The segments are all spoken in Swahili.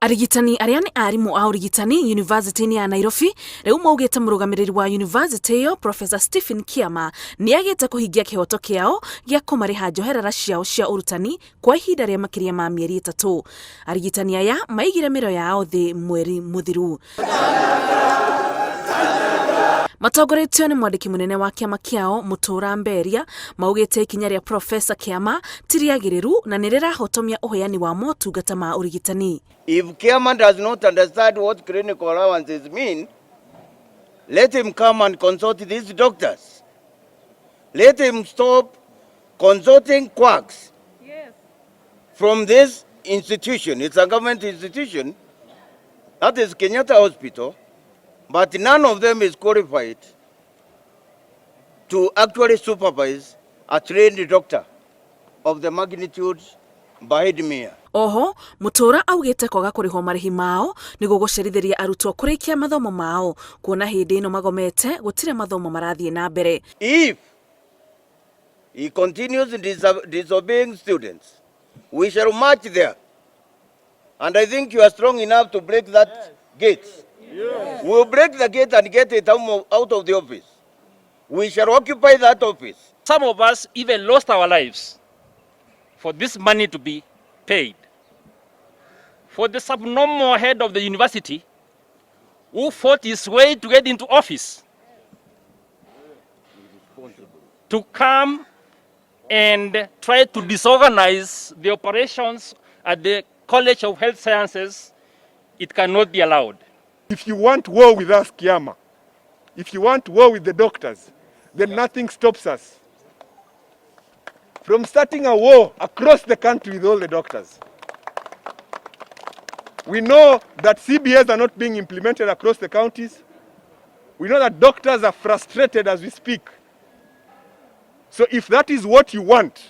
Arigitani aria ni arimu a ũrigitani university-inĩ ya Nairobi rĩu maugĩte mũrũgamĩrĩri wa university ĩyo Professor Stephen Kiama nĩ agĩte kũhingia kĩhoto kĩao gĩa kũmarĩha njoherera ciao cia ũrutani kwa ihinda rĩa makĩria ma mĩeri 3. Arigitani aya maigire mĩro yao thĩ mweri mũthiru. Matongoretio nĩ mwandĩki mũnene wa kĩama kĩao Mũtũra Mberia maugĩte ikinya rĩa Professor Kiama tiriagĩrĩru na nĩ rĩrahotomia ũheani wa motungata ma ũrigitani. If Kiama does not understand what clinical allowances mean, let him come and consult these doctors. Let him stop consulting quacks from this institution. It's a government institution. That is Kenyatta Hospital. But none of them is qualified to actually supervise a trained doctor of the magnitude behind me. Oho, Mũtũra augĩte kwaga kũrĩhwo marĩhi mao nĩguo gũcerithĩria arutwo kũrĩkia mathomo mao kuona hĩndĩ ĩno magomete gũtirĩ mathomo marathiĩ na mbere. If he continues disobeying students, we shall march there. And I think you are strong enough to break that gate. Yes. We will break the gate and get it out of the office. We shall occupy that office. Some of us even lost our lives for this money to be paid. For the subnormal head of the university who fought his way to get into office to come and try to disorganize the operations at the College of Health Sciences, it cannot be allowed. If you want war with us, Kiama, if you want war with the doctors, then nothing stops us from starting a war across the country with all the doctors. We know that CBAs are not being implemented across the counties. We know that doctors are frustrated as we speak. So if that is what you want,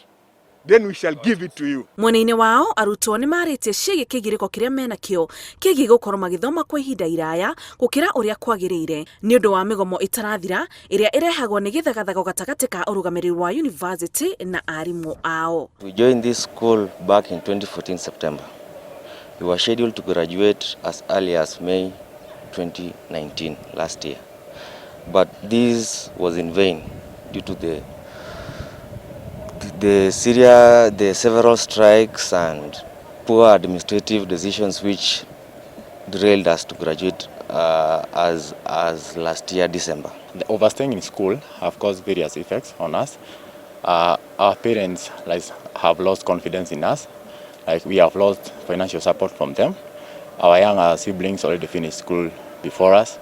then we shall give it to you. Mwena-inĩ wao arutwo nĩ marĩtie ciĩgiĩ kĩgirĩko kĩrĩa menakĩo kĩgiĩ gũkorwo magĩthoma kwa ihinda iraya gũkĩra ũrĩa kwagĩrĩire nĩ ũndũ wa mĩgomo ĩtarathira ĩrĩa ĩrehagwo nĩ gĩthagathago gatagatĩ ka ũrũgamĩrĩri wa university na arimũ ao. We joined this school back in 2014 September. We were scheduled to graduate as early as May 2019 last year. But this was in vain due to the several strikes and poor administrative decisions which derailed us to graduate as last year December. The overstaying in school have caused various effects on us. Our parents have lost confidence in us. We have lost financial support from them. Our younger siblings already finished school before us,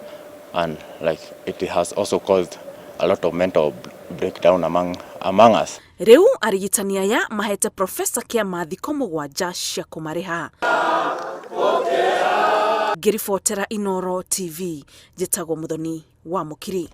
and it has also caused a lot of mental breakdown among us. Rĩu arigitani aya mahete Professor Kiama thikũ 7 cia kũmarĩha. Ngĩribotera Inooro TV, njĩtagwo Mũthoni wa Mũkiri.